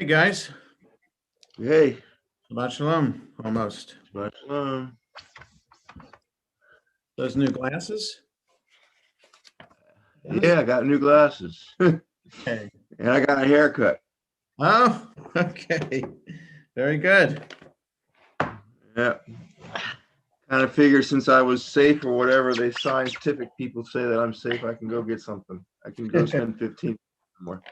Hey, guys. Hey, Shabbat shalom, almost. but Those new glasses? yeah, I got new glasses and Hey. I got a haircut. Oh, okay. Very good. Yeah, kind of figure since I was safe or whatever, they scientific people say that I'm safe. I can go get something. I can go spend 15 more.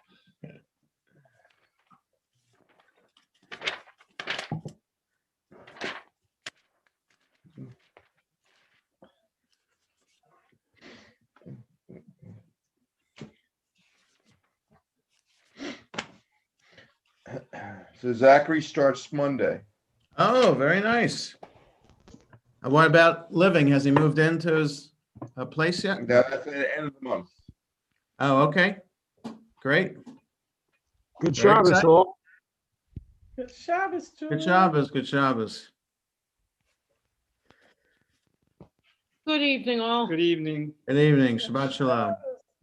So Zachary starts Monday. Oh, very nice. And what about living? Has he moved into his place yet? That's at the end of the month. Oh, okay. Great. Good Very Shabbos, exciting. all. Good Shabbos, Julie. Good Shabbos, good Shabbos. Good evening, all. Good evening. Good evening, Shabbat shalom.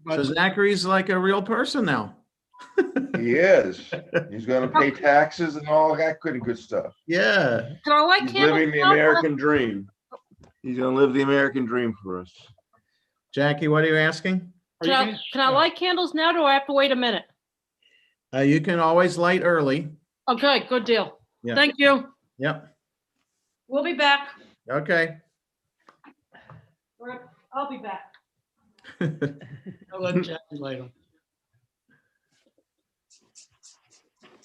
So Zachary's like a real person now. He is. He's going to pay taxes and all that good stuff. Yeah. Can I light He's candles living the now? American dream. He's going to live the American dream for us. Jackie, what are you asking? Can I light candles now, or do I have to wait a minute? You can always light early. Okay, good deal. Yeah. Thank you. Yep. We'll be back. Okay. I'll be back. I'll let Jackie light them.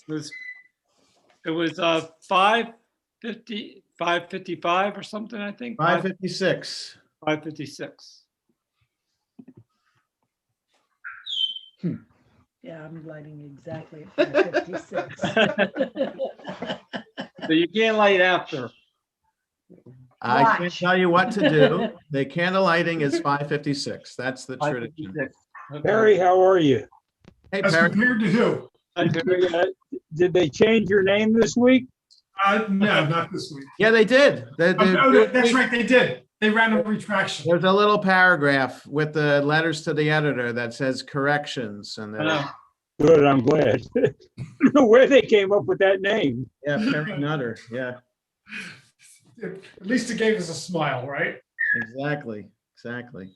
It was 5:50, 5:55 or something, I think. 5:56. 5:56. Yeah, I'm lighting exactly at 5:56. So you can't light after. I can't Watch. tell you what to do. The candle lighting is 5:56. That's the tradition. 5:56. Okay. Perry, how are you? Hey, As Perry. compared to who? Did they change your name this week? No, not this week. Yeah, they did. That's right, they did. They ran a retraction. There's a little paragraph with the letters to the editor that says corrections and I then, know. Good, I'm glad. I don't know where they came up with that name. yeah, Perry Nutter. Yeah, At least it gave us a smile, right? exactly. Exactly.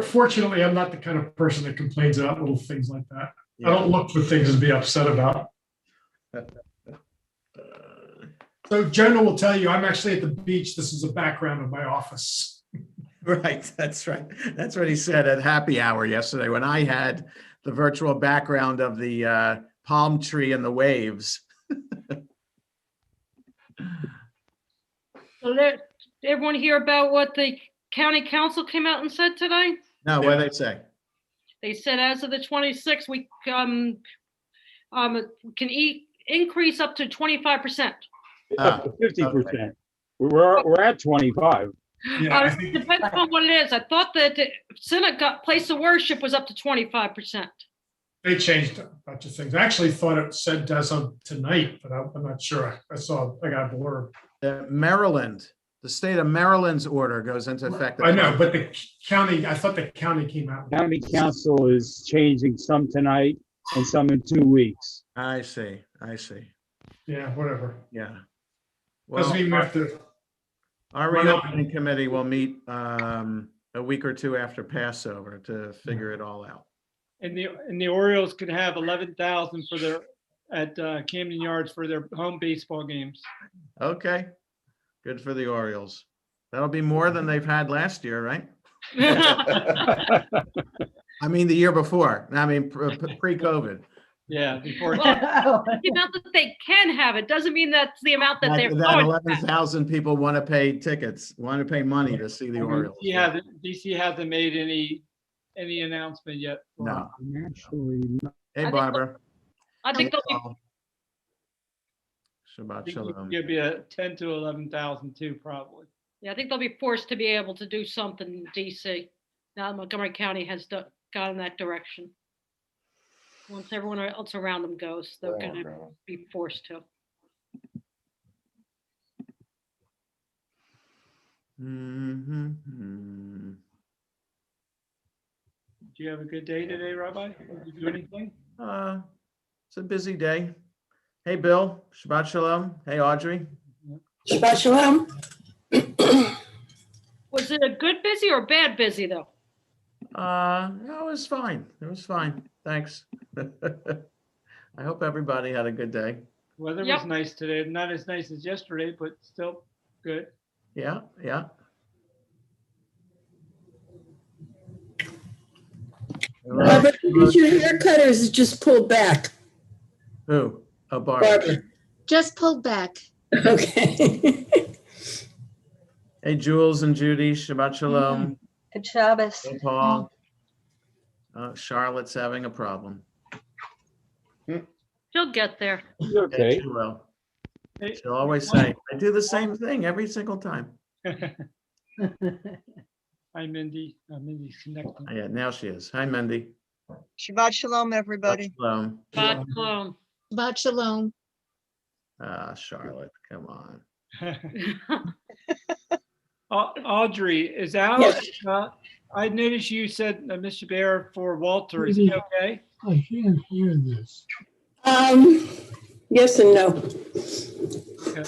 Fortunately, I'm not the kind of person that complains about little things like that. I Yeah. don't look for things to be upset about. So Jonah will tell you, I'm actually at the beach. This is the background of my office. Right. That's right. That's what he said at happy hour yesterday when I had the virtual background of the palm tree and the waves. So did everyone hear about what the county council came out and said today? No, what did they say? They said as of the 26th, we can increase up to 25%. Up to 50%. We're at 25. Yeah, I think Depends on what it is. I thought that the synagogue place of worship was up to 25%. they changed a bunch of things. I actually thought it said as of tonight, but I'm not sure. I got a blurb. Maryland, the state of Maryland's order goes into effect. I know, but the county, I thought the county came out. County council is changing some tonight and some in 2 weeks. I see. I see. Yeah, whatever. Yeah. Doesn't Well, even have to. our run up. reopening committee will meet a week or two after Passover to figure it all out. And the Orioles could have 11,000 for their at Camden Yards for their home baseball games. Okay. Good for the Orioles. That'll be more than they've had last year, right? I mean, the year before. I mean, pre-COVID. Yeah, before The amount that they can have, it doesn't mean that's the amount that they're That going. 11,000 people want to pay tickets, want to pay money to see the Orioles. DC hasn't made any announcement yet. No. I'm actually not. Hey, Barbara. I think they'll be I Shabbat think shalom. it'll be a 10 to 11,000 too, probably. Yeah, I think they'll be forced to be able to do something in DC. Now Montgomery County has gone in that direction. Once everyone else around them goes, they're going to be forced to. Mm-hmm. Did you have a good day today, Rabbi? Did you do anything? It's a busy day. Hey, Bill, Shabbat Shalom. Hey, Audrey. Shabbat Shalom. Was it a good busy or bad busy though? No, it was fine. It was fine. Thanks. I hope everybody had a good day. Weather was Yep. nice today. Not as nice as yesterday, but still good. Yeah, yeah. Robert, is your haircut or is it just pulled back? Who? Oh, Barbara. Barbara. Just pulled back. Okay. Hey, Jules and Judy, Shabbat Shalom. Good Shabbos. Hey, Paul. Charlotte's having a problem. She'll get there. Okay. She will. Hey, She'll always say, I do the same thing every single time. Hi, Mindy. Mindy's connecting. Yeah, now she is. Hi, Mindy. Shabbat Shalom, everybody. Shalom. But, Shabbat Shalom. Charlotte, come on. Audrey is out. Yes. I noticed you said Mr. Bear for Walter. Is he okay? I can't hear this. Yes and no. Okay.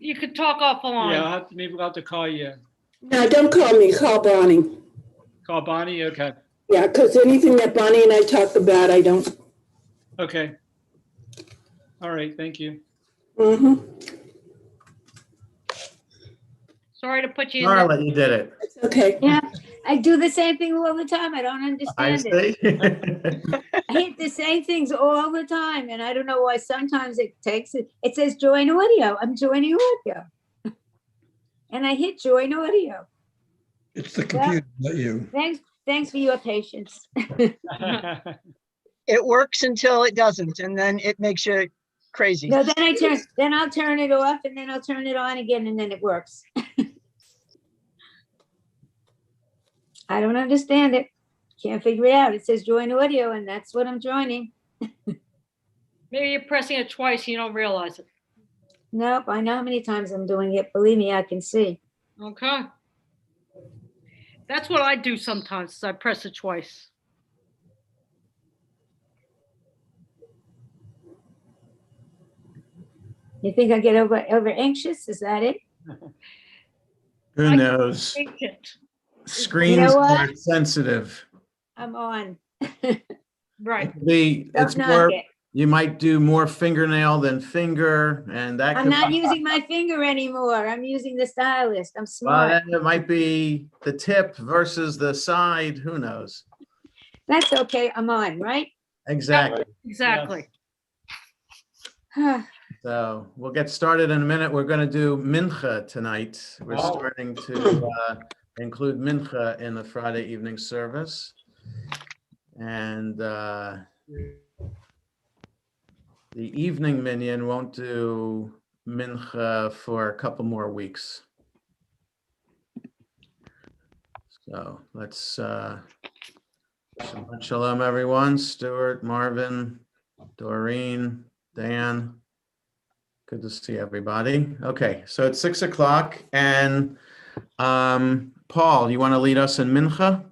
you could talk Yeah, offline. maybe we'll have to call you. No, don't call me, call Bonnie. Call Bonnie? Okay. Yeah, because anything that Bonnie and I talk about, I don't. Okay. All right, thank you. Mm-hmm. Sorry to put you in. That. Charlotte, you did it. It's okay. Yeah, I do the same thing all the time. I don't I understand it. see. I hit the same things all the time, and I don't know why. Sometimes it takes it. It says join audio. I'm joining audio, and I hit join audio. It's the computer, not you. Thanks for your patience. It works until it doesn't, and then it makes you crazy. No, then I'll turn it off, and then I'll turn it on again, and then it works. I don't understand it. Can't figure it out. It says join audio, and that's what I'm joining. Maybe you're pressing it twice and you don't realize it. Nope, I know how many times I'm doing it. Believe me, I can see. Okay. That's what I do sometimes. Is I press it twice. You think I get over anxious? Is that it? Who knows? Patient. Screens what? are sensitive. I'm on. Right. It's Don't more, knock it. you might do more fingernail than finger, and that I'm could not be, using my finger anymore. I'm using the stylist. I'm well, smart. then it might be the tip versus the side. Who knows? That's okay. I'm on, right? Exactly. Exactly. So we'll get started in a minute. We're going to do mincha tonight. We're starting to include mincha in the Friday evening service. And the evening minyan won't do mincha for a couple more weeks. So let's Shabbat Shalom, everyone. Stuart, Marvin, Doreen, Dan. Good to see everybody. Okay, so it's 6 o'clock, and Paul, you want to lead us in mincha?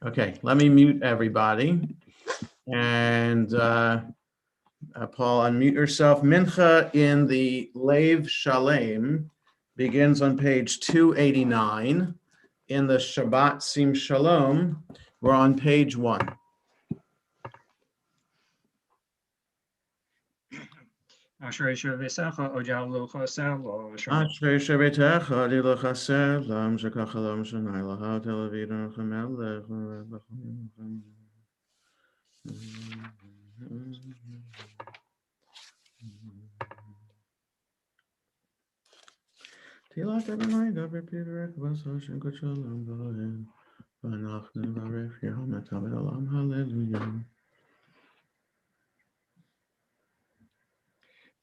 Okay, let me mute everybody. And Paul, unmute yourself. Mincha in the Lev Shalem begins on page 289. In the Shabbat Sim Shalom, we're on page 1. Ashrei Shavesecha Ojalu Chaselo. Ashrei Shavetecha Dilu Chaselam Shekachalom Shanai Laha Tel Aviv Chamelech. Tilat Adonai Daber Pivrek Vasoshin Kochalom V'Lohen V'Anachnu Varech Yom Etav Olam Hallelujah.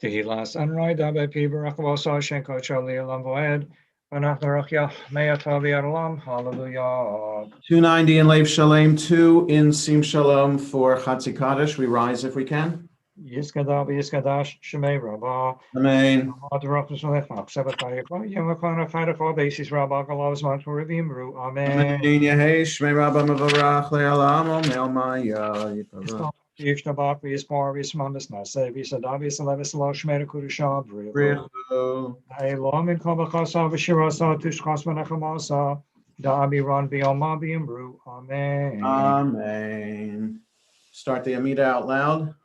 Tehillas Anroi Dabe Pibarak Vosa Shenko Chali Alam Voed. Anachnarakya Mayatavi Alam. Hallelujah. 290 in Lev Shalem, 2 in Sim Shalom for Chatzi Kaddish. We rise if we can. Yiskada Yiskadash Shemay Rabba. Amen. Basis Rabba Galavs Manturim Amen. Amen. Yehesh Shmei Rabba Mevarach Le'alam Omer Maya Yitavach. Yishtabak, Vispar, Vismamis, Nase, Visada, Visalevis, Loshmeda, Kudusha, Brivo. Briefo. Elom in Kobakasa, Vishirasa, Tushkos, Menachamasa, Dabi, Ron, Bioma, Bimbru. Amen. Amen. Start the Amida out loud.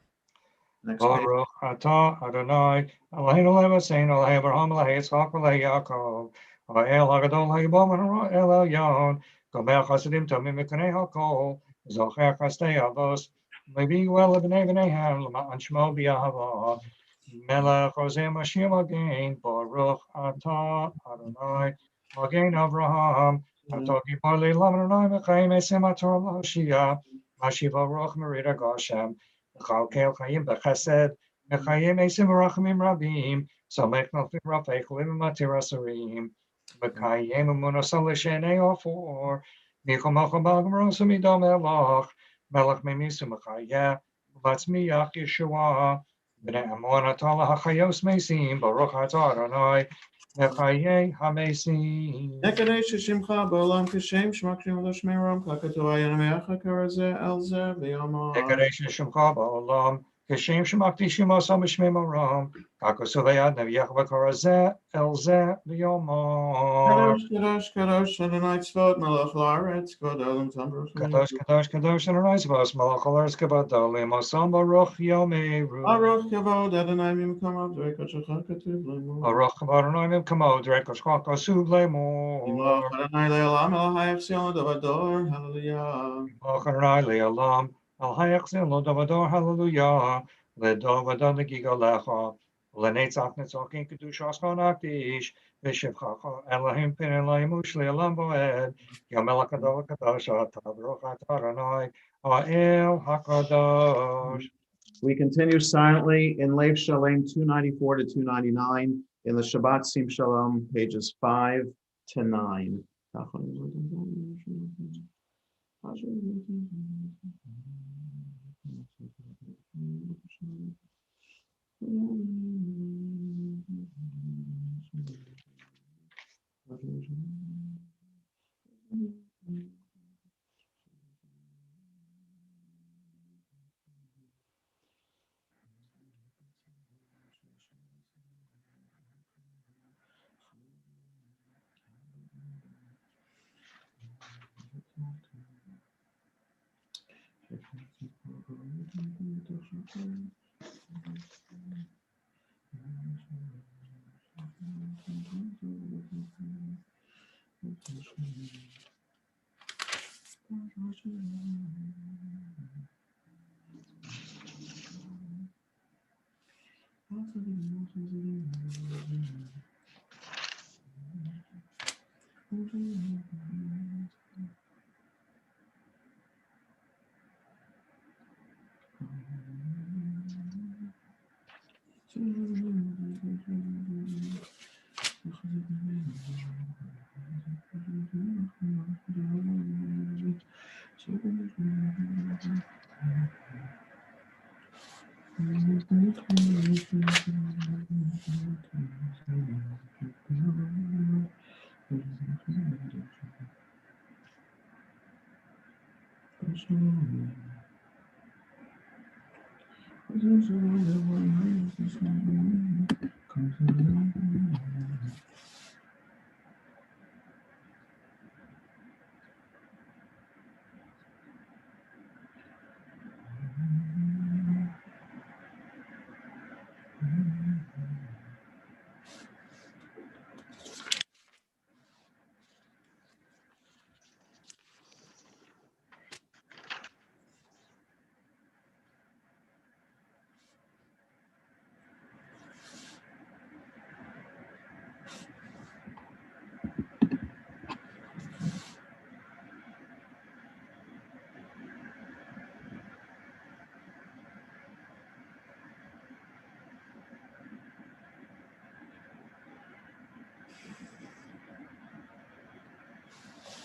Next page. Baruch atah Adonai Eloheinu levaseinu Elohei Abraham Elohei Yitzchak Elohei Yaakov Ha'el Hagadol Ha'yibom El Elyon Gomer Chasadim Tomim Mekanei HaKol Zocher Chastei Avos Levi Well Lebnei Bneihem L'ma'an Shmo B'Yahava Melech Oseh Mashiach Magen Baruch atah Adonai Magen Avraham Atah Gibor Le'Lam Adonai Mechayim Esim Ator L'Hoshia Mashiach Baruch Merida Gashem Chalkel Chaim B'Chesed, Mechayim Esim Rachamim Rabim, Samech Nafim Rafech Lim Matir Asarim, Mechayim Umunasal L'Shenei Ofor, Michal Malcham Balgam Midom Elach, Melech Memisu Mechayeh, Batzmiach Yeshua, B'nei Amon Atala HaChayos Mesim, Baruch Atah Adonai, Mechayeh HaMesim. Nekadesh Shimcha Ba'olam Kashem Shmakshim L'Shmei Ram Kakatu Ayan Me'acha Karazeh Elzeh V'Yamar. Decoration Shemcha Ba'olam, Keshem Shemakti Shemasa Mishmei Maram, Kakosuvayad Neviach V'Karazeh Elzeh V'Yomar. Kadosh Kadosh Kadosh Adonai Tzvot Melech La'aretz Kvod Olam Tamruch. Kadosh Kadosh Kadosh Adonai Tzvos Melech Haaretz Kavod Olam Osam Baruch Yomeru. Baruch Kavod Adonai Mimkamav Drekot Shachar Katuv Lemor. Baruch Kavod Adonai Mimkamo Drekot Shachar Kasuv Lemor. Yimloch Adonai Le'olam Elohai Avsion Dovador. Hallelujah. Baruch Adonai Le'olam Al Hayachzil Lo Davador Hallelujah. Ledovadon Legigo Lecha. Lenetzach Netzokin Kedushas Konakdish. V'Shivchacha Elohim Pin Elohim Ushli Elam Boed. Yomel HaKadosh HaKadosh Atah Baruch Atah Adonai Ha'el HaKadosh. We continue silently in Lev Shalem 294 to 299 in the Shabbat Sim Shalom pages 5 to 9.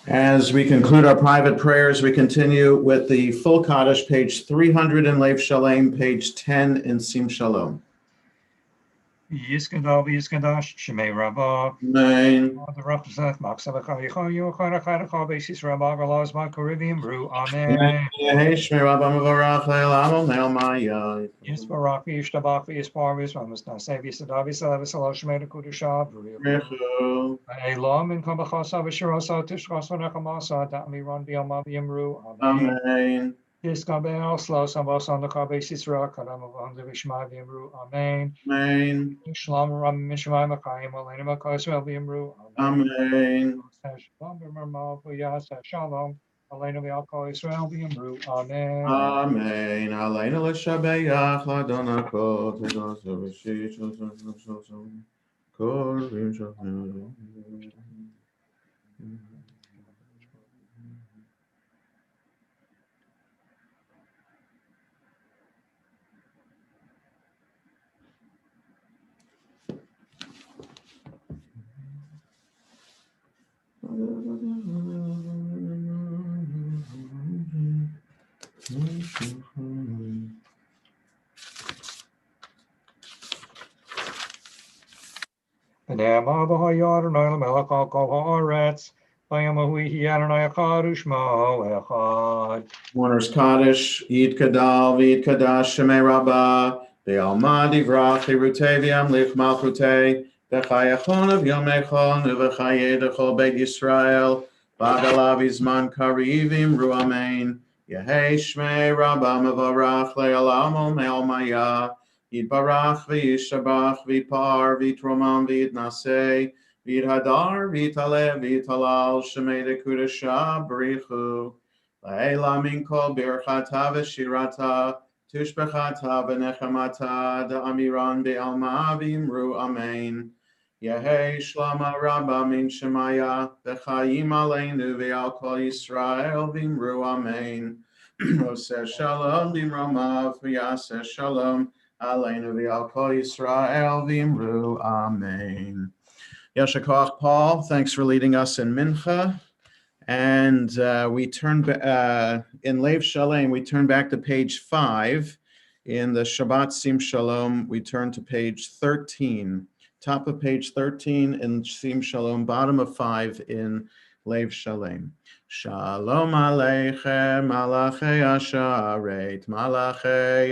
As we conclude our private prayers, we continue with the full Kaddish, page 300 in Lev Shalem, page 10 in Sim Shalom. Yiskadal Yiskadash Shemay Rabbah. Amen. The Rapsach Maxavaka Yichon Yochana Basis Rabbah Galas Makarivium Ru. Amen. Hey, Shmei Rabba Mavarach Le'elam Ne'el Maya. Yes, Barak Yishtabach Yisparvis Ramas Nasevi Sadavis Alavis Aloshmeda Kudushav. Rechu. Elam in Kambachasa Visharasa Tishras Nakamasa Dami Ron Biamavium Ru. Amen. Amen. Yiskabel Slow Sambos on the Kabasis Ra Kadam of the Vishmavium Ru. Amen. Amen. Shalom Ram Mishmai Makayim Elena Makoswell Viamru. Amen. Shalom Bimmermal Yas Shalom. Elena Vialko Israel Viamru. Amen. Amen. Aleinu l'shabeach l'Adonai kol tedos v'shit shosam kol v'shosam. Benema Bahayar Noel Melaka Kol Haaretz. Bayamahui Hiyanai Kadushmo Echad. Mourner's Kaddish, Yid Kadal, Vid Kadash, Shemei Rabbah, Be'alma Divrach, Hirutei V'yamlich Malchutei, B'chayachon of Yomechon, Uv'chayei Dechol Beit Yisrael, Bagalav Izman Karivim Ru Amen, Yehei Shmei Rabbah Mevarach Le'alamo Me'almaya, Yitbarach V'yishabach V'yipar V'yitromam V'yitnasei, V'yithadar V'yitaleh V'yitalal, Shemei Dekudasha B'richu, La'ela min kol birchata v'shirata, tushbechata v'nechamata, da'amiran be'alma v'imru amen. Yehei shlama rabba min shemaya, v'chayim aleinu v'al kol Yisrael v'imru amen. Oseh shalom v'imramav v'yaseh shalom, aleinu v'al kol Yisrael v'imru amen. Yasher koach, Paul, thanks for leading us in Mincha. And we turn in Lev Shalem, we turn back to page 5. In the Shabbat Sim Shalom, we turn to page 13. Top of page 13 in Sim Shalom, bottom of 5 in Lev Shalem. Shalom Aleichem, Malachei Asharet, Malachei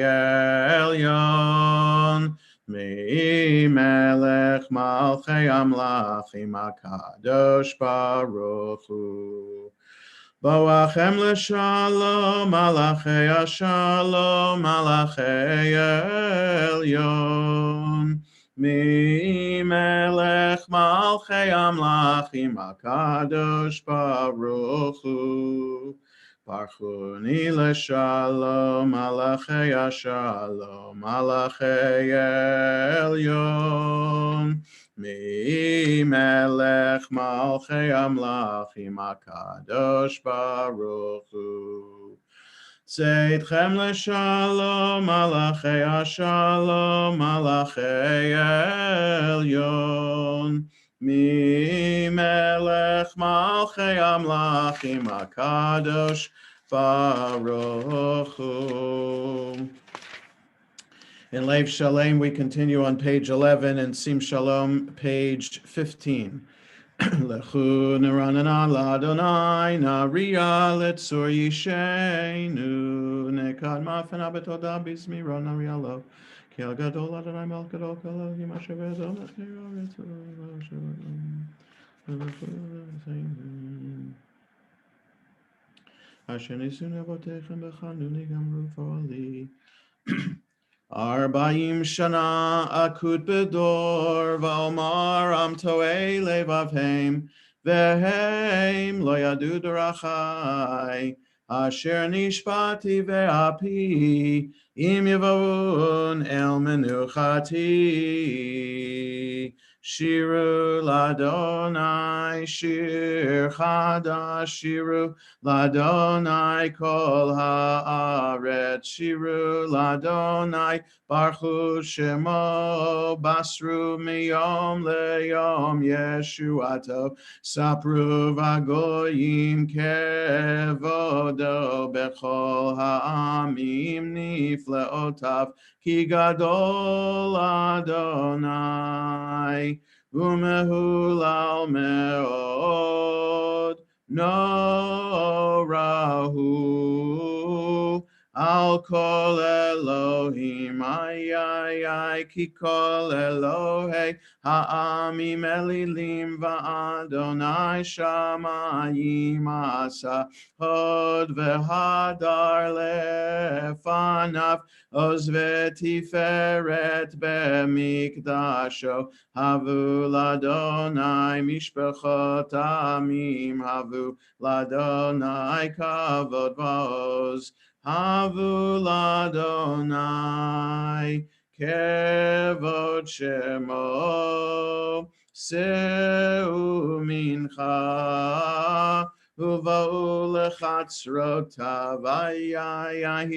Elyon. Mi melech malchei amlachim HaKadosh Baruch Hu. Boachem l'shalom malachei ashalom malachei elyon. Mi melech malchei amlachim HaKadosh Baruch Hu. Parchuni l'shalom malachei ashalom malachei elyon. Mi melech malchei amlachim HaKadosh Baruch Hu. Tzedchem l'shalom malachei ashalom malachei elyon. Mi melech malchei amlachim HaKadosh Baruch Hu. In Lev Shalem, we continue on page 11, and Sim Shalom, page 15. Lechu neranana l'Adonai, nariya letzur yishenu, nekad mafen abetoda bizmiro nariya lo, ki al gadol Adonai melech gadol kol elohim asher be'edo mechiro asher nisun avotechem b'chanuni gamru fa'ali. Arbaim shana akut bedor va'omar am toei levavhem vehem lo yadu dorachai asher nishpati ve'api im yavon el menuchati. Shiru ladonai shir chadash, shiru ladonai kol haaretz, shiru ladonai baruch shemo, basru miyom leyom yeshuato, sapru vagoyim kevodo bechol ha'amim nifleotav, כי גדול אדוני, ומהולל מאוד, נורא הוא. על כל אלוהים, כי כל אלוהי העמים אלילים, ואדוני שמיים עשה הוד והדר לפניו, עוז ותפארת במקדשו. הבו לאדוני משפחות עמים, הבו לאדוני כבוד ועוז. הבו לאדוני כבוד שמו, שאו מנחה ובואו לחצרותיו.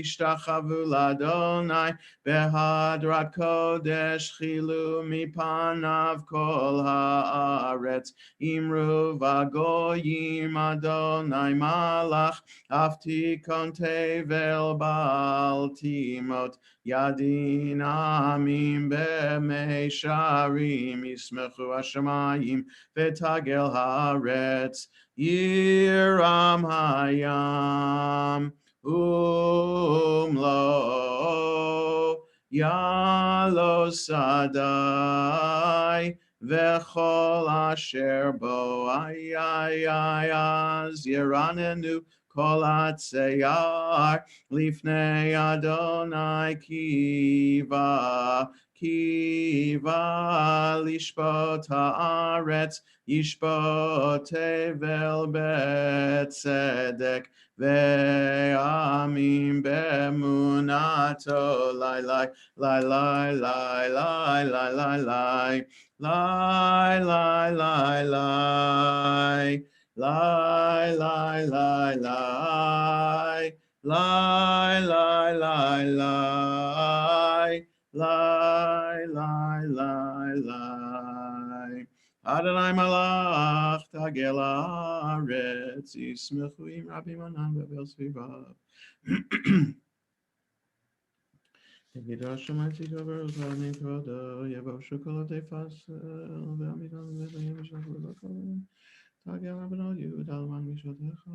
השתחוו לאדוני בהדרת קודש, חילו מפניו כל הארץ. אמרו בגויים, אדוני מלך, אף תיכון תבל בל תימות. ידין עמים במישרים, ישמחו השמיים ותגל הארץ. ירם הים ומלואו, יעלו שדי וכל אשר בו. אז ירננו כל עצי יער לפני אדוני, קיווה לשפוט הארץ, ישפוט תבל בצדק, ועמים באמונתו. לי לי לי לי לי לי לי לי לי לי לי לי Lie, lie, lie, lie, lie, lie, lie, lie, lie, lie, lie, lie. Adonai malach tagel haaretz, yismechu im rabim anan bevel svivav. Yגיד השמיים תגבר וזרעים כבודו, יבושו כל תפסל, ועמידם ובאים ושלחו לבקרים. תגל רבנו יהודה למען משפטך.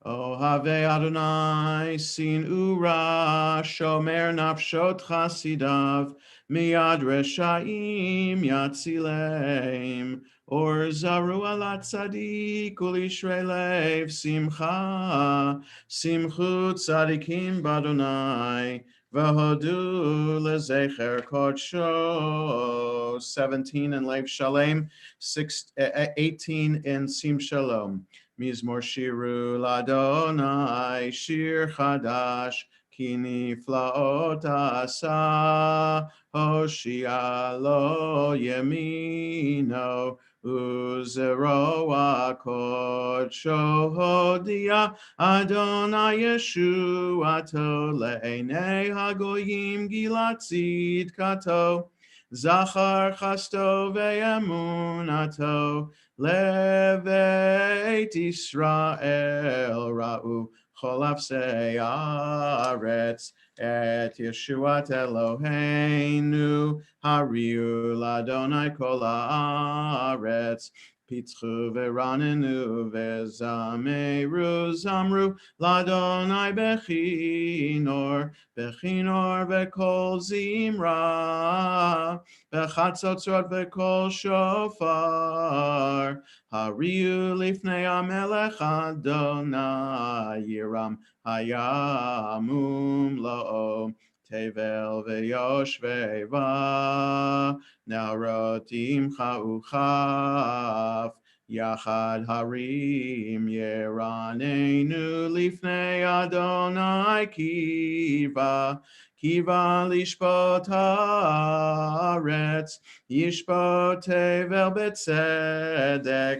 אוהבי אדוני שנאו רע, שומר נפשות חסידיו, מיד רשעים יצילם. אור זרו על הצדיק ולישרי לב שמחה, שמחו צדיקים באדוני, והודו לזכר קודשו. 17 in Lev Shalem, 18 in Sim Shalom. מזמור שירו לאדוני, שיר חדש, כי נפלאות עשה, הושיע לו ימינו, וזרוע קודשו הודיע, אדוני ישועתו, לעיני הגויים גילה צדקתו, זכר חסדו ואמונתו, לבית ישראל ראו כל אפסי הארץ, את ישועת אלוהינו, הריעו לאדוני כל הארץ. פיצחו ורננו וזמרו, זמרו לאדוני בכינור וכל זמרה, בחצוצרות וכל שופר. הריעו לפני המלך אדוני, ירם הים ומלואו, תבל ויושבי בה, נהרות עמך וכף, יחד הרים ירננו לפני אדוני, קיווה לשפוט הארץ, ישפוט תבל בצדק,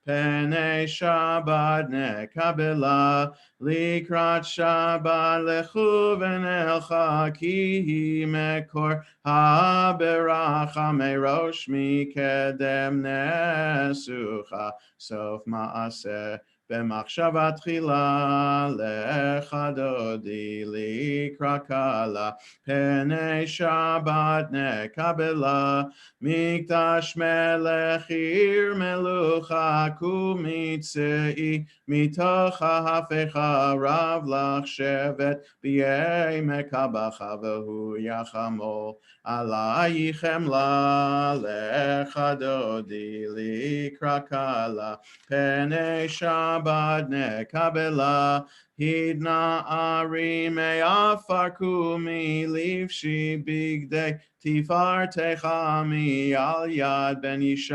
Penei Shabbat nekabela, likrat Shabbat lechu v'nelcha, ki mekor haberacha merosh mikedem nesucha, sof maaseh במחשבה תחילה לך דודי לקרא קלה, פני שבת נקבלה, מקדש מלך עיר מלוכה, קומי צאי מתוך ההפכה, רב לך שבט בימי קבחה, והוא יחמול עלייך חמלה, לך דודי לקרא קלה, פני שבת נקבלה, התנערי מעפר קומי, לבשי בגדי תפארתך מעל יד בן ישי,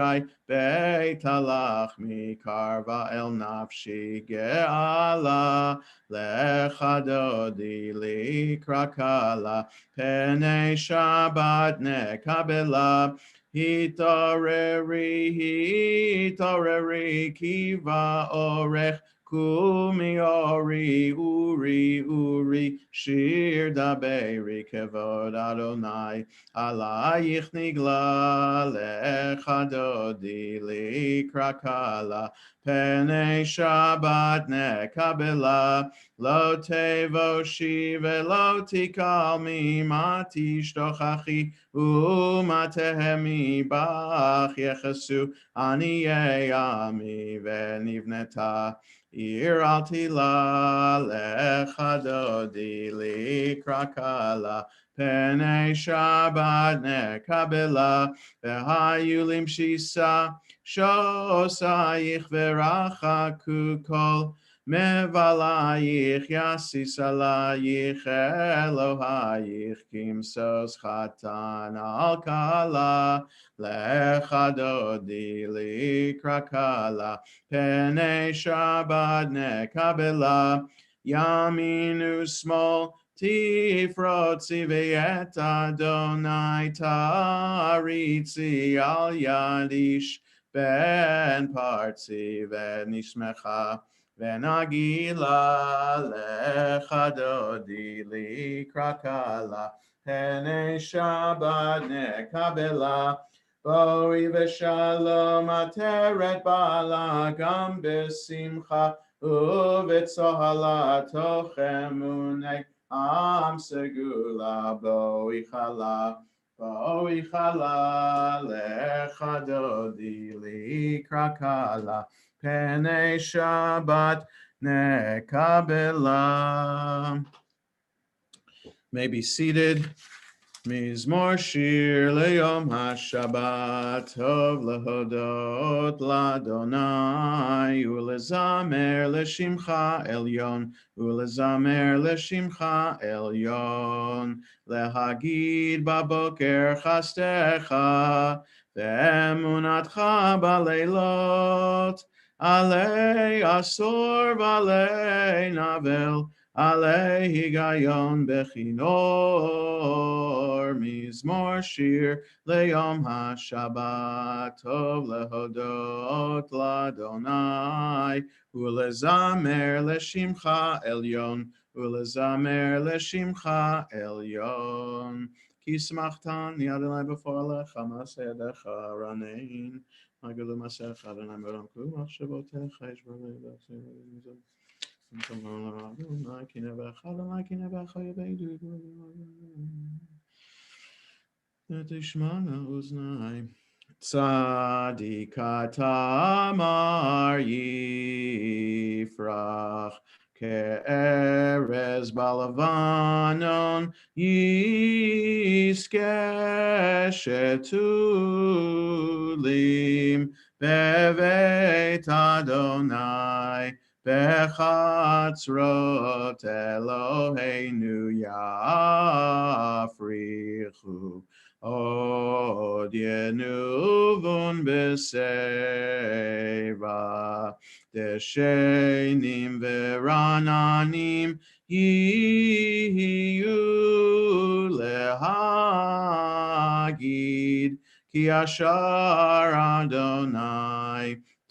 בית הלחמי קרבה אל נפשי גאלה, לך דודי לקרא קלה, פני שבת נקבלה, התעוררי כי באורך, קומי אורי אורי אורי, שיר דברי כבוד אדוני, עלייך נגלה, לך דודי לקרא קלה, פני שבת נקבלה, לא תבושי ולא תקלמי, מה תשתוכחי ומה תהמי, בך יחסו עניי עמי, ונבנתה עיר אל תילה, לך דודי לקרא קלה, פני שבת נקבלה, והיו למשיסה שוסייך ורחקו כל מבלייך, יסיס עלייך אלוהייך, כמשוש חתן על כלה, לך דודי לקרא קלה, פני שבת נקבלה, ימין ושמאל תפרוצי, ואת אדוני תריצי, על יד איש בן פרצי, ונשמחה ונגילה, לך דודי לקרא קלה, פני שבת נקבלה, בואי ושלום עטרת בעלה, גם בשמחה ובצהלה, תוך אמוני עם סגולה, בואי חלה, בואי חלה, לך דודי לקרא קלה, פני שבת נקבלה. May be seated. מזמור שיר ליום השבת, טוב להודות לאדוני, ולזמר לשמך עליון, ולזמר לשמך עליון, להגיד בבוקר חסדך, ואמונתך בלילות, עלי עשור ועלי נבל, עלי היגיון בכינור, מזמור שיר ליום השבת, טוב להודות לאדוני, ולזמר לשמך עליון, ולזמר לשמך עליון. כי שמחתני אדוני בפועלך, מעשה ידיך רנן, מה גדול מעשיך אדוני בעולם כולו, מחשבותיך יש בלב. תשמענה אוזני, צדיק תמר יפרח, כארז בלבנון יזכה שתולים, בבית אדוני בחצרות אלוהינו יפריחו, עוד ינובון בשיבה, דשנים ורעננים יהיו להגיד, כי ישר אדוני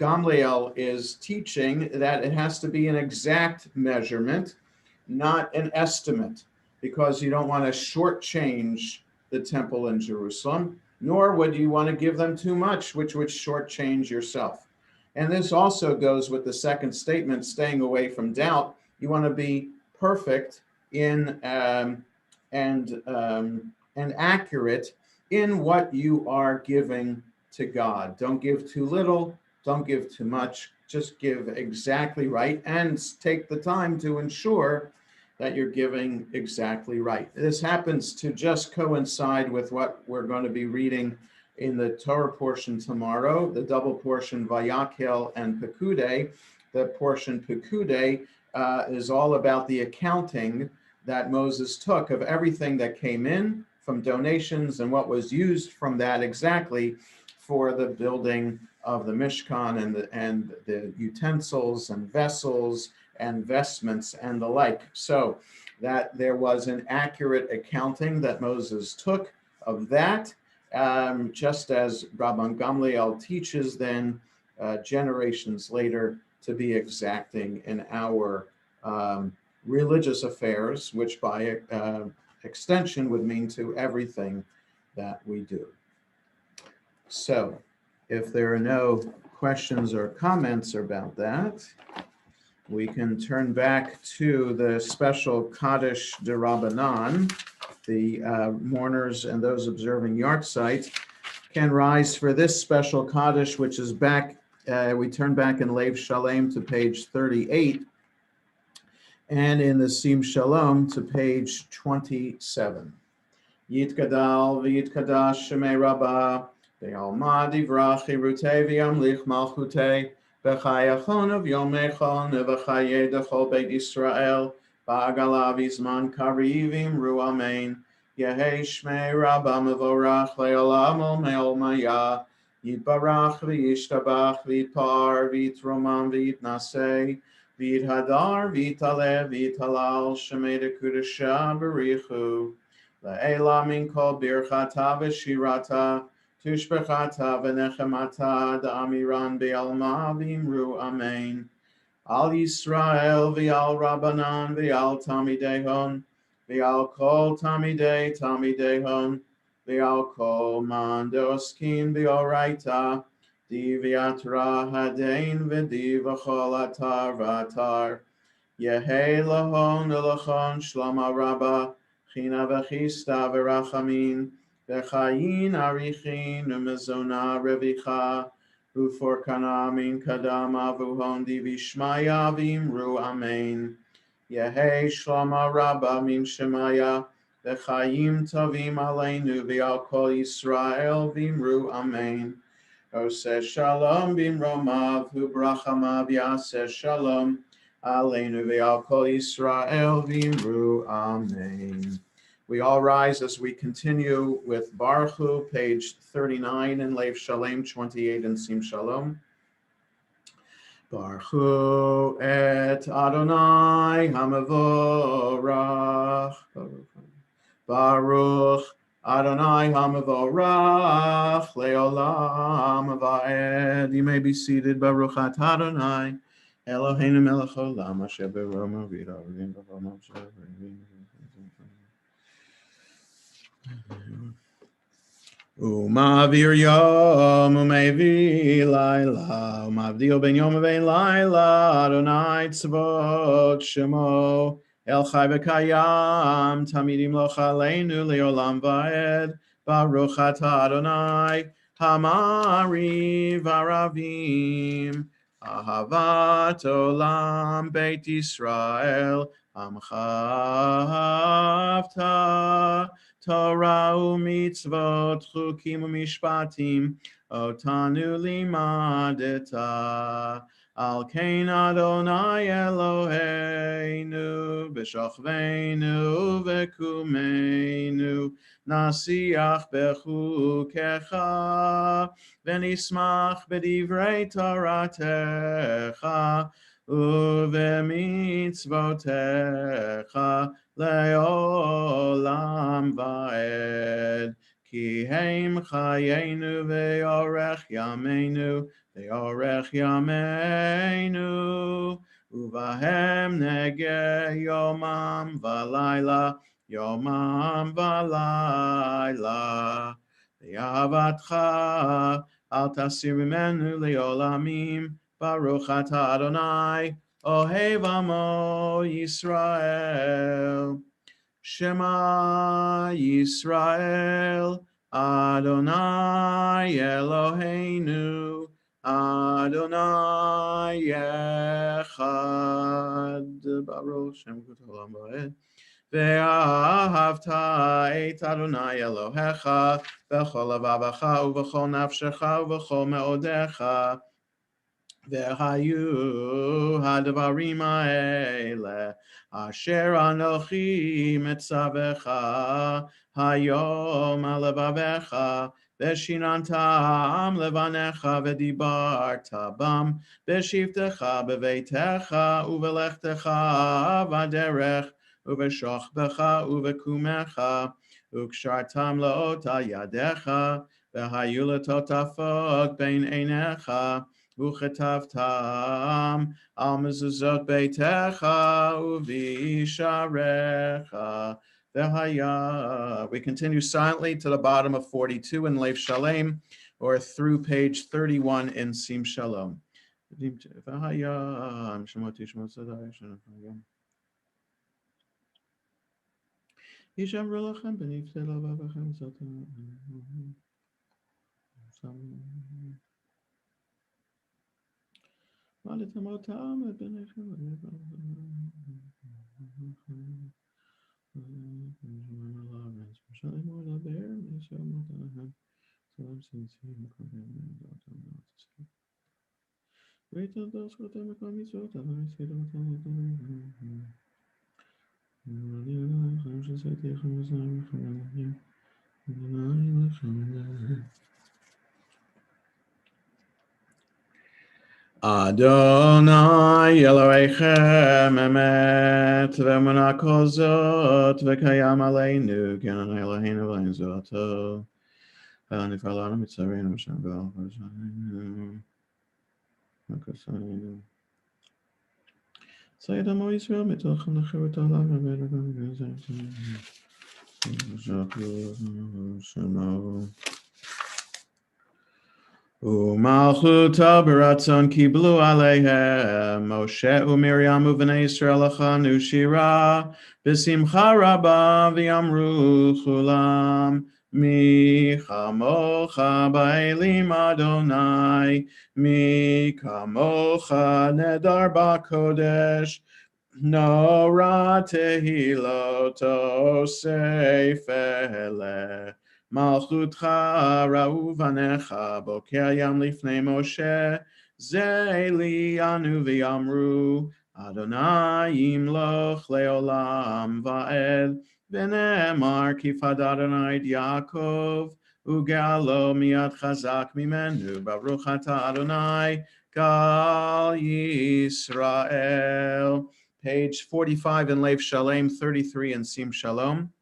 Gamliel is teaching that it has to be an exact measurement, not an estimate, because you don't want to shortchange the temple in Jerusalem, nor would you want to give them too much, which would shortchange yourself. And this also goes with the second statement, staying away from doubt. You want to be perfect in and accurate in what you are giving to God. Don't give too little, don't give too much, just give exactly right and take the time to ensure that you're giving exactly right. This happens to just coincide with what we're going to be reading in the Torah portion tomorrow, the double portion Vayakhel and Pekudei. The portion Pekudei is all about the accounting that Moses took of everything that came in from donations and what was used from that exactly for the building of the Mishkan and the utensils and vessels and vestments and the like. So that there was an accurate accounting that Moses took of that, just as Rabban Gamliel teaches then generations later to be exacting in our religious affairs, which by extension would mean to everything that we do. So if there are no questions or comments about that, we can turn back to the special Kaddish de Rabbanan. The mourners and those observing yahrzeit can rise for this special Kaddish, which is back, we turn back in Lev Shalem to page 38, and in the Sim Shalom to page 27. Yitgadal v'yitkadash shemei Rabbah, ve'alma divrach chirutei v'yamlich malchutei, v'chayachon of yomechon, v'chayei dechol beit Yisrael, ba'agala v'zman karivim ru amen, yehei shmei Rabbah mevorach le'olam ol me'ol maya, yitbarach v'yishtabach v'yitpar v'yitromam v'yitnasei, v'yithadar v'yitalev v'yitalal shemei dekudesha b'richu, La'ela min kol birchata v'shirata, tushbechata v'nechemata, da'amiran be'alma v'imru amen. Al Yisrael v'al Rabbanan v'al Tamidehon, v'al kol Tamidehon, v'al kol man de'oskin v'oraita, di v'yatra hadein v'di v'chol atar v'atar, yehei lahon elachon shlama rabbah, China v'chista v'rachamin, v'chayin arichin u'mezona revicha, u'for kana min kadama v'hon divishmaya v'imru amen. Yehei shlama rabba min shemaya, v'chayim tovim aleinu v'al kol Yisrael v'imru amen. Oseh shalom b'imromav u'brachamav yaseh shalom, Aleinu ve'al kol Yisrael v'imru amen. We all rise as we continue with Baruch Hu, page 39 in Lev Shalem, 28 in Sim Shalom. Baruch Hu et Adonai hamavorach. Baruch Adonai hamavorach leolam va'ed. You may be seated. Baruch at Adonai Eloheinu melech olam asher b'romo v'yidavim b'romo asher Umavir yom umevi laila umavdil ben yom uvein laila Adonai tzvot shemo el chai v'kayam tamidim loch aleinu leolam va'ed Baruch atah Adonai hamari v'aravim Ahavat olam beit Yisrael amchavta Torah u'mitzvot chukim u'mishpatim otanu limadeta al kein Adonai Eloheinu b'shachveinu v'kumeinu nasiach bechukecha v'nismach b'divrei Toratecha u'v'mitzvotecha le'olam va'ed ki heim chayenu ve'orech yameinu Ve'orech yameinu, uvahem nege yomam v'layla, yomam v'layla. Ve'avatcha al tasir mimenu le'olamim, Baruch atah Adonai, Ohev Amo Yisrael. Shema Yisrael, Adonai Eloheinu, Adonai Echad. Baruch Shem Kut Olam Va'ed. Ve'ahavta et Adonai Elohecha, v'chol levavecha u'v'chol nafshecha u'v'chol me'odecha. V'hayu hadvarim ha'ele asher anochi metzavecha hayom alevavecha v'shinantam levanecha v'dibarta bam v'shivtecha b'veitecha u'v'lechtecha v'derech u'v'shochbecha u'v'kumecha u'kshartam la'ota yadecha v'hayu l'totafot bein einecha Uchetavtam al mezuzot beitecha uvisharecha v'haya. We continue silently to the bottom of 42 in Leif Shalem, or through page 31 in Sim Shalom. V'haya shemoti shemot tzadai shenachayim. Yishamru lachem b'nifte lavavachem zotam. Adonai Elohechem emet v'emunah kol zot v'kayam aleinu k'Adonai Eloheinu v'lein zoto v'nifal lanu mitzareinu v'shem v'al v'shainu v'kasainu Sayed Amo Yisrael mitolchem l'cheret olam v'vedagam v'zayim Shemo Umalchuta beratzon kiblu aleihem Moshe uMiriam u'vnei Yisrael achanu shira b'simcha rabba v'yamru chulam mi chamocha ba'elim Adonai mi kamocha nedar ba'kodesh Nora tehiloto seifele Malchutcha ra'uvanecha boker yam lifnei Moshe Zeili anu v'yamru Adonai yimloch leolam va'ed V'ne'emar kifad Adonai et Yaakov Ugealo miyad chazak mimenu Baruch atah Adonai Gal Yisrael. Page 45 in Leif Shalem, 33 in Sim Shalom.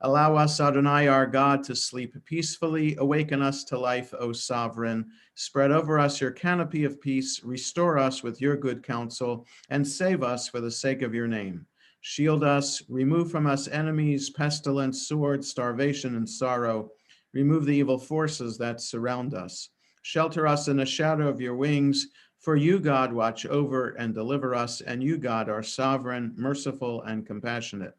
Allow us, Adonai, our God, to sleep peacefully. Awaken us to life, O Sovereign. Spread over us your canopy of peace. Restore us with your good counsel, and save us for the sake of your name. Shield us. Remove from us enemies, pestilence, sword, starvation, and sorrow. Remove the evil forces that surround us. Shelter us in the shadow of your wings. For you, God, watch over and deliver us, and you, God, are sovereign, merciful, and compassionate.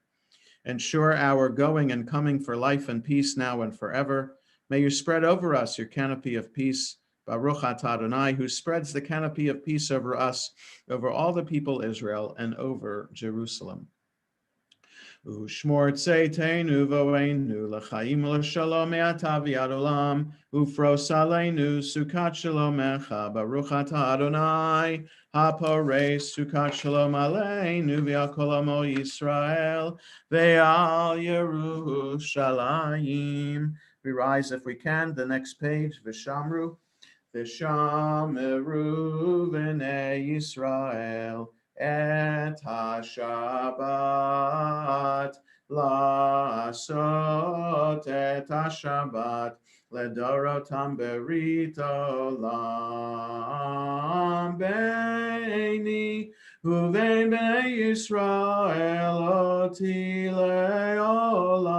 Ensure our going and coming for life and peace now and forever. May you spread over us your canopy of peace. Baruch atah Adonai, who spreads the canopy of peace over us, over all the people Israel, and over Jerusalem. Ushmor tzeiteinu vo'einu l'chaim l'shalom me'ata v'yad olam ufros aleinu sukat shalomecha baruch atah Adonai haporei sukat shalom aleinu v'yakol amo Yisrael ve'al Yerushalayim. We rise if we can. The next page, V'shamru v'nei Yisrael et ha-Shabbat לעשות את השבת לדורותם ברית עולם ביני ובין בני ישראל אותי לעולם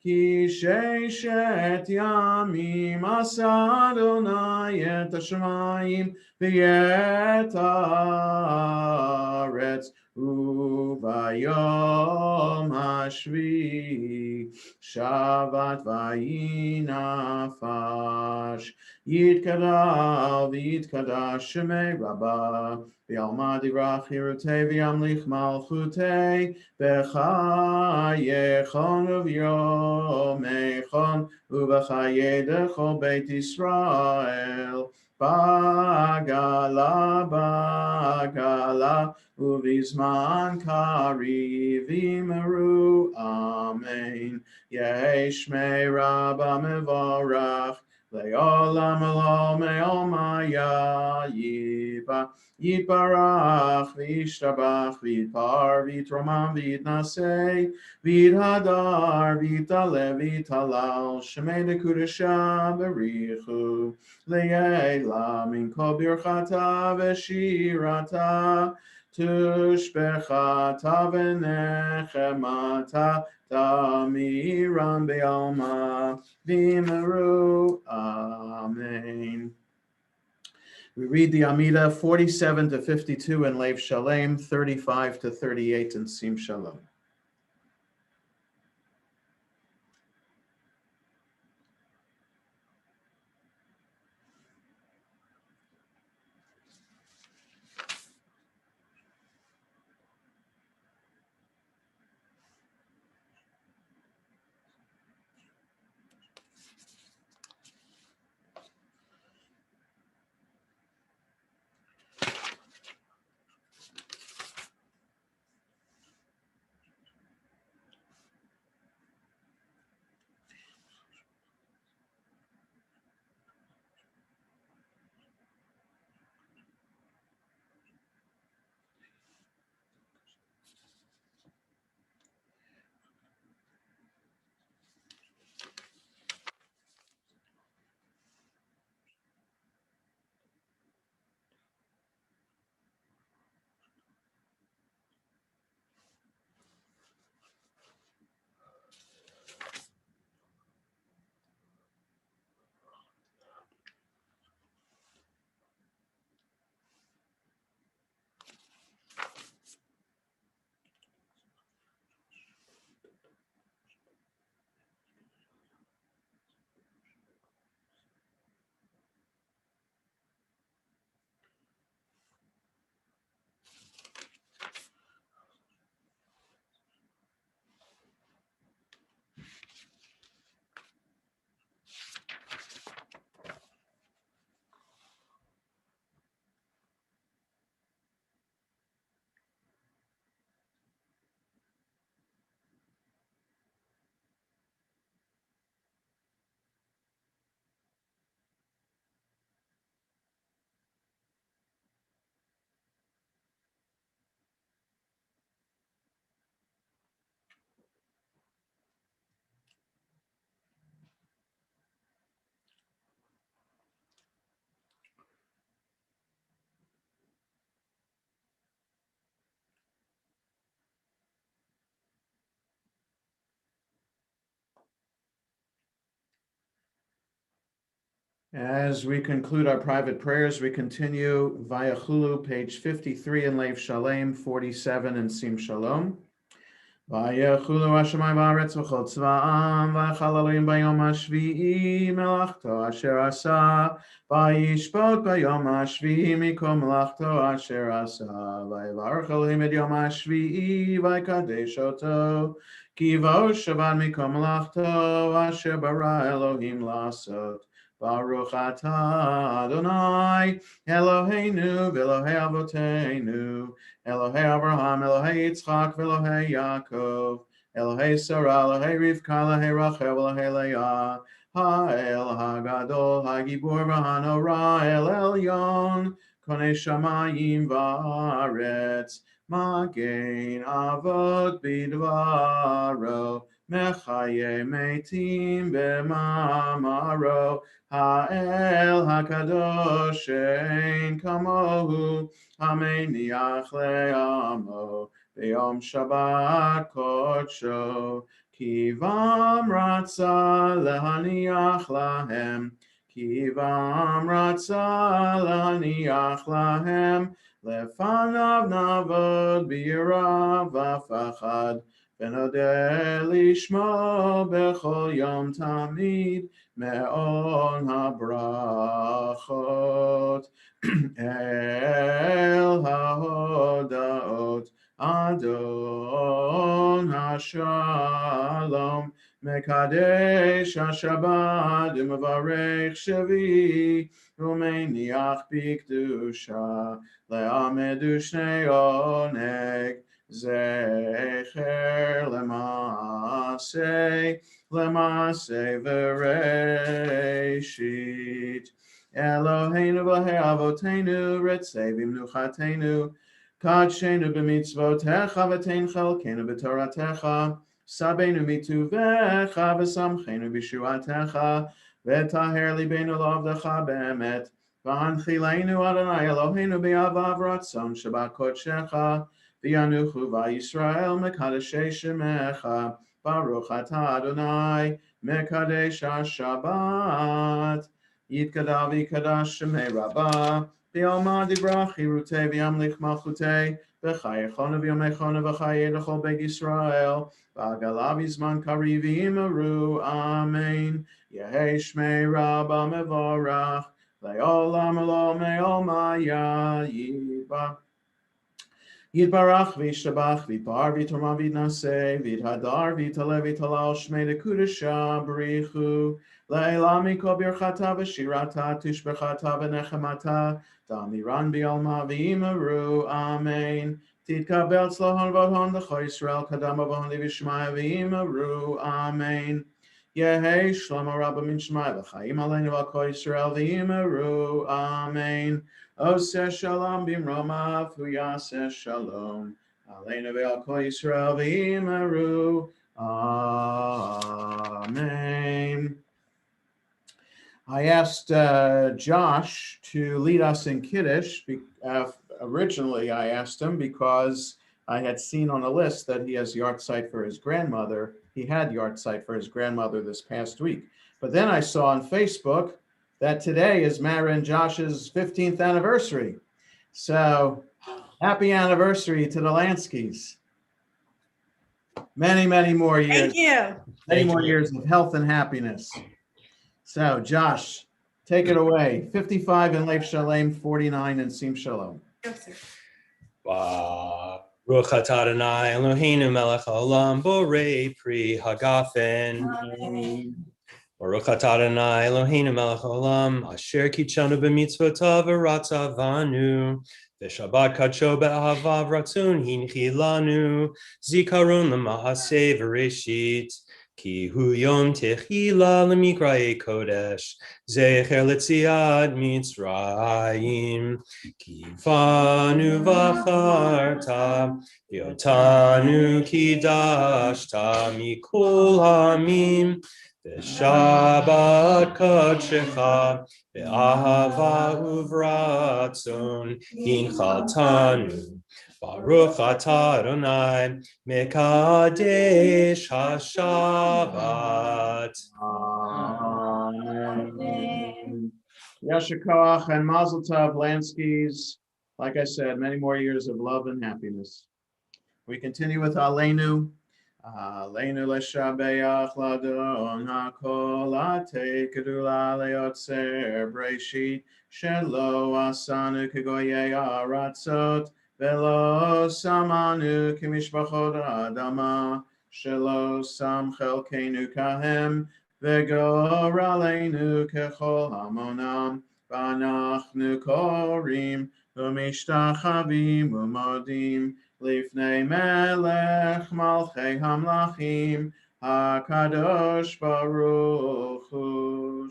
כי ששת ימים עשה אדוני את השמיים ואת הארץ וביום השביעי שבת ויהי נפש יתגדל ויתקדש שמי רבה וילמד יברח חירותי וימליך מלכותי בחייכון וביומייכון ובחיי דכל בית ישראל בגלה בגלה ובזמן קריב יאמרו אמן יהי שמי רבה מבורך לעולם עולם מעלמא יתברך וישתבח ויתפאר ויתרומם ויתנשא ויתהדר ויתעלה ויתהלל שמי דקודשה בריחו לעילא מן כל ברכתה ושירתה תושבחתה ונחמתה תמירם בעלמא v'meru. Amen. We read the Amida 47 to 52 in Lev Shalem, 35 to 38 in Sim Shalom. As we conclude our private prayers, we continue via Chulu, page 53 in Lev Shalem, 47 in Sim Shalom. ויחולו השמיים והארץ וכל צבאם ויחל אלוהים ביום השביעי מלאכתו אשר עשה וישפוט ביום השביעי מכל מלאכתו אשר עשה ויברך אלוהים את יום השביעי ויקדש אותו כי בו שבת מכל מלאכתו אשר ברא אלוהים לעשות ברוך אתה אדוני אלוהינו ואלוהי אבותינו אלוהי אברהם, אלוהי יצחק ואלוהי יעקב, אלוהי שרה, אלוהי רבקה, אלוהי רחל ואלוהי לאה, האל הגדול, הגיבור והנורא, אל עליון, קונה שמיים וארץ, Magen Avot Bidvaro, Mechaye Meitim B'mamaro, Ha'el HaKadosh Ein Kamohu, Hameniach Le'amo, B'yom Shabbat Kodsho, Kivam Ratza Lehaniach Lahem, Kivam Ratza Lehaniach Lahem, Lefanav Navod B'yirav V'fachad, V'nodeh Lishmo B'chol Yom Tamid, Me'on HaBrachot, El HaHodaot, Adon HaShalom, Mekadesh HaShabbat, U'mevarech Shavi, U'meiniach B'kedusha, Le'amedu Shnei Oneg, Zecher Lemase V'Reishit. Eloheinu v'Avotenu, Ritzei v'Mnuchatenu, Kadshenu b'mitzvotecha v'tein chelkenu b'toratecha, Sabenu mituvecha v'samchenu b'shuatecha, v'taher libenu l'avdecha be'emet, v'hanchilenu Adonai Eloheinu b'avav ratzon shabbat kodshecha, v'yanuchu v'Yisrael mekadeshei shemecha, Baruch atah Adonai mekadesh ha-Shabbat. Yitkadavi Kadash Shemei Rabbah, V'yalma Dibrach Hirutei V'yamlich Malchutei, V'chayechonu V'yomechonu V'chayei L'chol Beit Yisrael, V'agala V'zman Kari V'yimaru, Amen. Yehei Shmei Rabbah Mevorach, Le'olam Elo Me'omaya Yiba. Yitbarach v'yishtabach v'yipar v'yitorma v'yitnaseh v'yithadar v'yitale v'yitalal shmei dekudesha b'richu le'elam mikol birchata v'shirata tishbechata v'nechemata damiran b'yalma v'imaru amen. Titkabel tzlohon v'hon l'cho Yisrael kadam v'hon v'yishmaya v'imaru amen. Yehei shlomo rabba min shmai v'chaim aleinu v'ko Yisrael v'imaru amen. Oseh shalom bimromav hu yaseh shalom aleinu ve'al kol Yisrael v'imaru. Amen. I asked Josh to lead us in Kiddush. Originally, I asked him because I had seen on a list that he has yahrzeit for his grandmother. He had yahrzeit for his grandmother this past week. But then I saw on Facebook that today is Mara and Josh's 15th anniversary. So happy anniversary to the Lanskys. Many, many more years. Thank you. Many more years of health and happiness. So Josh, take it away. 55 in Leif Shalem, 49 in Sim Shalom. Yes, sir. Baruch atah Adonai Eloheinu melech haolam borei pri hagafen. Baruch atah Adonai Eloheinu melech haolam asher kitshanu b'mitzvotav v'ratzavanu v'shabbat kadsho be'ahavav ratzon hinchi lanu zikaron l'ma'aseh v'reshit ki hu yom techila l'mikraei kodesh zecher letziad mitzrayim ki vanu v'acharta v'yotanu kidashta mikol hamim v'shabbat kodshecha v'ahava uvratzon hinchaltanu Baruch atah Adonai mekadesh ha-Shabbat. Amen. Yasher koach and mazel tov, Lanskys. Like I said, many more years of love and happiness. We continue with Aleinu. Aleinu leshabeach ladon hakol ate kedula leotzer breishit shelo asanu kegoyei aratzot velo samanu kimishpachot adama shelo sam chelkenu kahem v'gor aleinu kechol hamonam v'anachnu korim u'mishtachavim u'modim Lifnei melech malchei hamlachim hakadosh baruch hu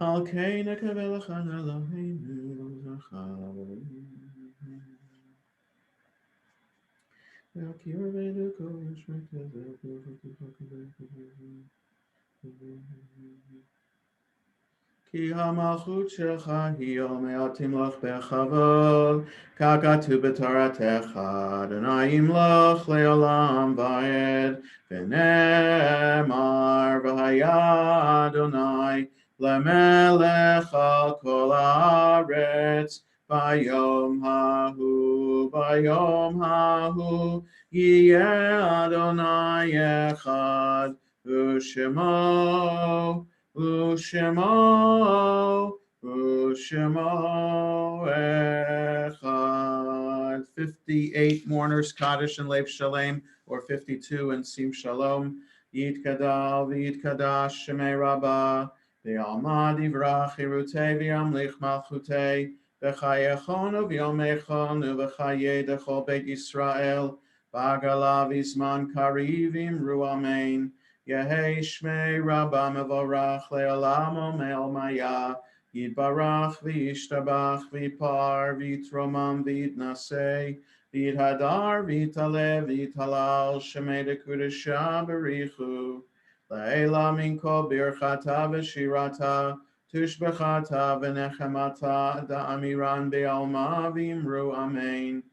Al Kain Akavelachan Eloheinu Zachar. כי המלכות שלך היא עולמי תמלוך בכבוד, ככתוב בתורתך, אדוני ימלוך לעולם ועד, ונאמר והיה אדוני למלך על כל הארץ, ביום ההוא יהיה אדוני אחד, ושמו echad. 58 mourners, Kaddish and Lev Shalem, or 52 and Sim Shalom. Yitkadal v'yitkadash Shemei Rabbah, v'yalma divrach irutei v'yamlich malchutei, v'chayechonu v'yomechonu v'chaye dechol Beit Yisrael, v'agala v'zman karivim ru amen. Yehei Shmei Rabbah Mevorach Le'olamo Me'olmaya Yitbarach V'yishtabach V'yipar V'yitromam V'yitnasei V'yithadar V'yitalev V'yitalal Shemei Dekudesha B'richu Le'ela Min Kol Birchata V'shirata Tushbechata V'nechemata Da'amiran Be'alma V'yimru Amen.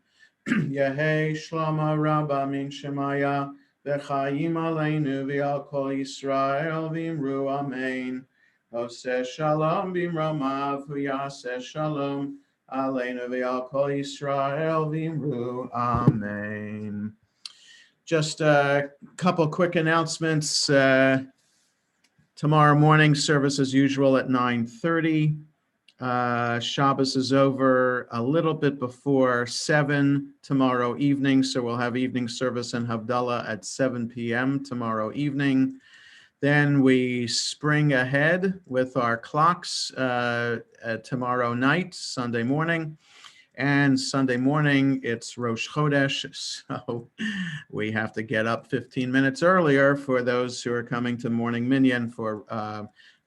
Yehei Shlomo Rabbah Min Shemaya V'chayim aleinu v'al kol Yisrael v'imru amen. Oseh shalom b'imromav v'yaseh shalom aleinu v'al kol Yisrael v'imru amen. Just a couple quick announcements. Tomorrow morning service as usual at 9:30. Shabbos is over a little bit before 7 tomorrow evening, so we'll have evening service in Havdalah at 7 p.m. tomorrow evening. Then we spring ahead with our clocks tomorrow night, Sunday morning. And Sunday morning, it's Rosh Chodesh, so we have to get up 15 minutes earlier for those who are coming to morning minyan for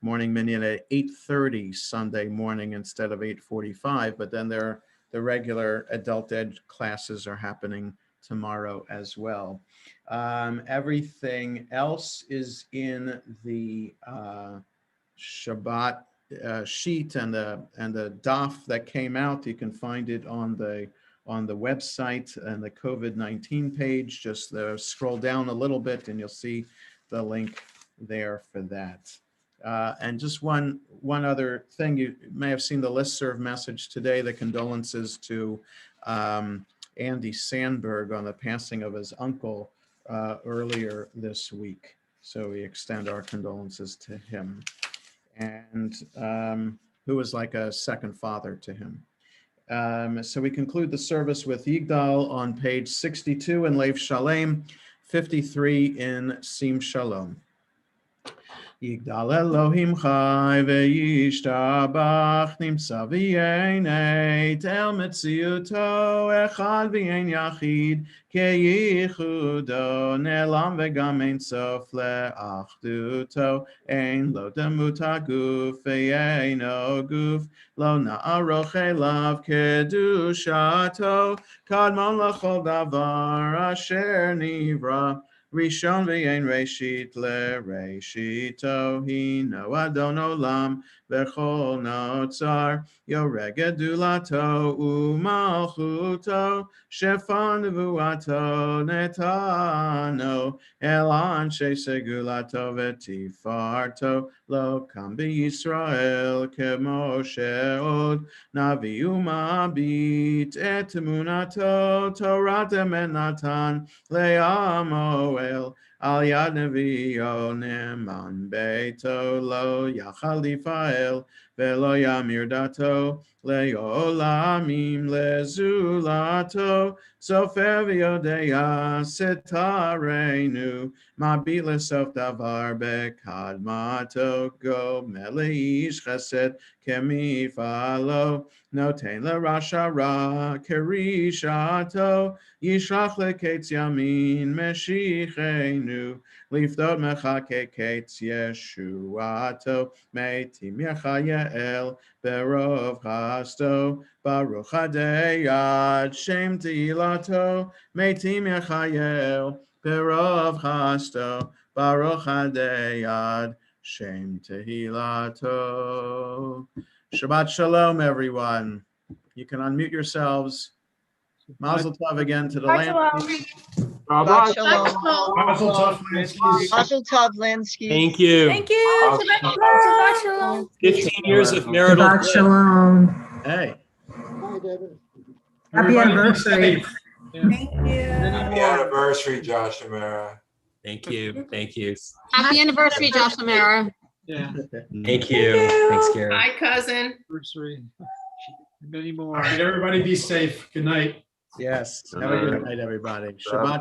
morning minyan at 8:30 Sunday morning instead of 8:45. But then the regular adult ed classes are happening tomorrow as well. Everything else is in the Shabbat sheet and the daf that came out. You can find it on the website and the COVID-19 page. Just scroll down a little bit and you'll see the link there for that. And just one other thing, you may have seen the listserv message today, the condolences to Andy Sandberg on the passing of his uncle earlier this week. So we extend our condolences to him, and who was like a second father to him. So we conclude the service with Yigdal on page 62 in Lev Shalem, 53 in Sim Shalom. Yigdal Elohim chai ve'yishtabach nimtza v'yeneit el metziuto echad v'yen yachid keyichudo ne'lam v'gam ein sof le'achduto ein lo demut haguf ve'yeino guf lo na'aroch elav kedushato kadmon l'chol davar asher nivra Rishon v'yein reshit le'reshito hino adon olam v'chol notzar yoreg gedulato u'malchuto shefan nevuato netano el anshe segulato v'tifarto lo kam b'Yisrael kemo she'od navi u'mabit et emunato Torah temenatan le'amo al yad nevi'o neman beito lo yachal lifael velo yamir dato le'olamim lezulato sofer v'yodeya setarenu mabit lesof davar bekadmato go meleish chesed kemifalo noten l'rasha ra kerishato Yishlach leketz yamin meshichenu לפדות מחקקת ישועתו, מתים יחייל ברוב חסדו, ברוך הדיין שם תהילתו, מתים יחייל ברוב חסדו, ברוך הדיין שם tehilato. Shabbat shalom, everyone. You can unmute yourselves. Mazel tov again to the land. Shabbat shalom. Mazel tov, Lansky's. Mazel tov, Lansky. Thank you. Thank you. Shabbat shalom. 15 years of marital Shabbat bliss. shalom. Hey, Happy Everybody be anniversary. safe. Thank you. Happy anniversary, Josh Amara. Thank you. Thank you. Happy anniversary, Josh Amara. Yeah. Thank you. Thanks, Gary. Hi, cousin. Anniversary. Many more. All right, everybody be safe. Good night. yes. Have a good night, everybody. Shabbat